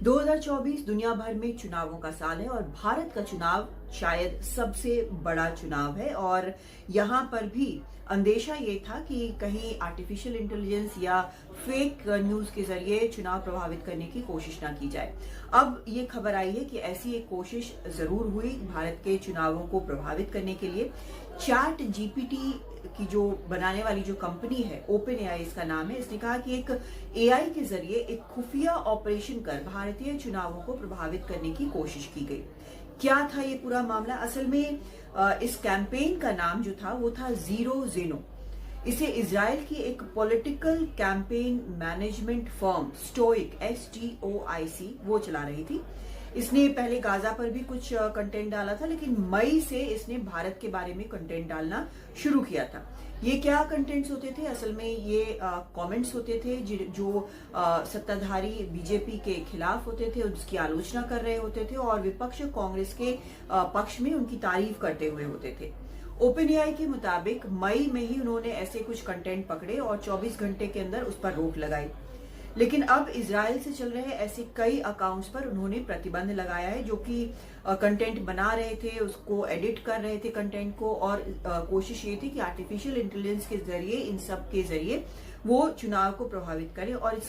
2024 दुनिया भर में चुनावों का साल है और भारत का चुनाव शायद सबसे बड़ा चुनाव है। और यहाँ पर भी अंदेशा ये था कि कहीं आर्टिफिशियल इंटेलिजेंस या फेक न्यूज के जरिए चुनाव प्रभावित करने की कोशिश ना की जाए। अब ये खबर आई है कि ऐसी एक कोशिश जरूर हुई भारत के चुनावों को प्रभावित करने के लिए। चैट जीपीटी की जो बनाने वाली जो कंपनी है, ओपन एआई इसका नाम है, इसने कहा कि एक एआई के जरिए एक खुफिया ऑपरेशन कर भारतीय चुनावों को प्रभावित करने की कोशिश की गई। क्या था ये पूरा मामला? असल में इस कैंपेन का नाम जो था वो था जीरो जेनो। इसे इजराइल की एक political campaign management firm stoic STOIC वो चला रही थी। इसने पहले गाजा पर भी कुछ कंटेंट डाला था, लेकिन मई से इसने भारत के बारे में कंटेंट डालना शुरू किया था। ये क्या कंटेंट्स होते थे? असल में ये कमेंट्स होते थे जो सत्ताधारी बीजेपी के खिलाफ होते थे, उसकी आलोचना कर रहे होते थे और विपक्ष कांग्रेस के पक्ष में उनकी तारीफ करते हुए होते थे। ओपन एआई के मुताबिक मई में ही उन्होंने ऐसे कुछ कंटेंट पकड़े और 24 घंटे के अंदर उस पर रोक लगाई। लेकिन अब इजराइल से चल रहे ऐसे कई अकाउंट्स पर उन्होंने प्रतिबंध लगाया है जो कि कंटेंट बना रहे थे, उसको एडिट कर रहे थे कंटेंट को, और कोशिश ये थी कि आर्टिफिशियल इंटेलिजेंस के जरिए, इन सब के जरिए वो चुनाव को प्रभावित करें। और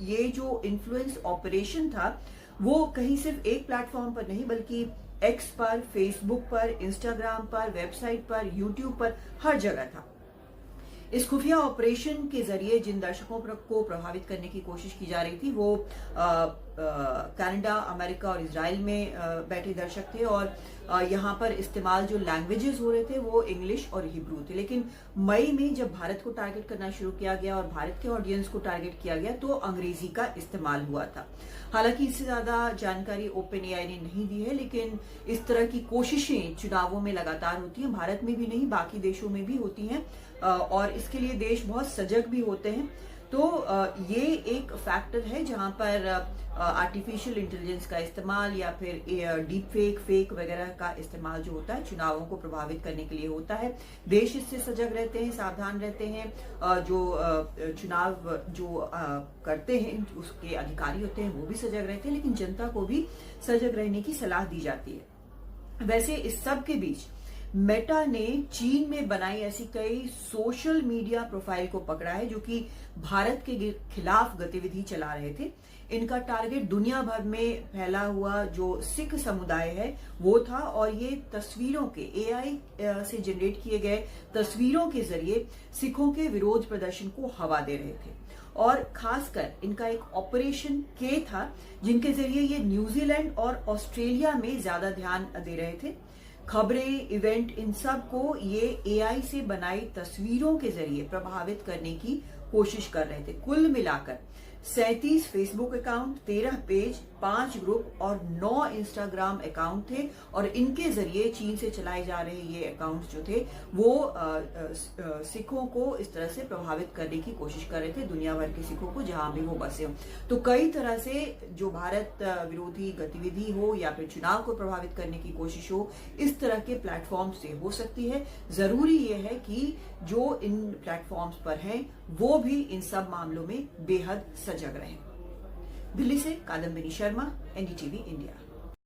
ये जो इन्फ्लुएंस ऑपरेशन था वो कहीं सिर्फ एक प्लेटफॉर्म पर नहीं बल्कि एक्स पर, फेसबुक पर, इंस्टाग्राम पर, वेबसाइट पर, यूट्यूब पर, हर जगह था। इस खुफिया ऑपरेशन के जरिए जिन दर्शकों को प्रभावित करने की कोशिश की जा रही थी वो कनाडा, अमेरिका और इजराइल में बैठे दर्शक थे। और यहाँ पर इस्तेमाल जो लैंग्वेजेस हो रहे थे वो इंग्लिश और हिब्रू थे। लेकिन मई में जब भारत को टारगेट करना शुरू किया गया और भारत के ऑडियंस को टारगेट किया गया तो अंग्रेजी का इस्तेमाल हुआ था। हालांकि इससे ज्यादा जानकारी ओपन एआई ने नहीं दी है, लेकिन इस तरह की कोशिशें चुनावों में लगातार होती हैं। भारत में भी नहीं, बाकी देशों में भी होती हैं और इसके लिए देश बहुत सजग भी होते हैं। तो ये एक फैक्टर है जहां पर आर्टिफिशियल इंटेलिजेंस का इस्तेमाल या फिर डीप फेक वगैरह का इस्तेमाल जो होता है चुनावों को प्रभावित करने के लिए होता है। देश इससे सजग रहते हैं, सावधान रहते हैं। जो चुनाव जो करते हैं उसके अधिकारी होते हैं वो भी सजग रहते हैं, लेकिन जनता को भी सजग रहने की सलाह दी जाती है। वैसे इस सब के बीच मेटा ने चीन में बनाई ऐसी कई सोशल मीडिया प्रोफाइल को पकड़ा है जो कि भारत के खिलाफ गतिविधि चला रहे थे। इनका टारगेट दुनिया भर में फैला हुआ जो सिख समुदाय है वो था और ये तस्वीरों के एआई से जनरेट किए गए तस्वीरों के जरिए सिखों के विरोध प्रदर्शन को हवा दे रहे थे। और खासकर इनका एक ऑपरेशन के था जिनके जरिए ये न्यूजीलैंड और ऑस्ट्रेलिया में ज्यादा ध्यान दे रहे थे। खबरें, इवेंट, इन सब को ये एआई से बनाई तस्वीरों के जरिए प्रभावित करने की कोशिश कर रहे थे। कुल मिलाकर 37 फेसबुक अकाउंट, 13 पेज, 5 ग्रुप और 9 इंस्टाग्राम अकाउंट थे। और इनके जरिए चीन से चलाए जा रहे ये अकाउंट्स जो थे वो सिखों को इस तरह से प्रभावित करने की कोशिश कर रहे थे, दुनिया भर के सिखों को जहां भी वो बसे हो। तो कई तरह से जो भारत विरोधी गतिविधि हो या फिर चुनाव को प्रभावित करने की कोशिश हो, इस तरह के प्लेटफॉर्म से हो सकती है। जरूरी ये है कि जो इन प्लेटफॉर्म्स पर हैं वो भी इन सब मामलों में बेहद सजग रहें। दिल्ली से कादम्बिनी शर्मा, NDTV इंडिया।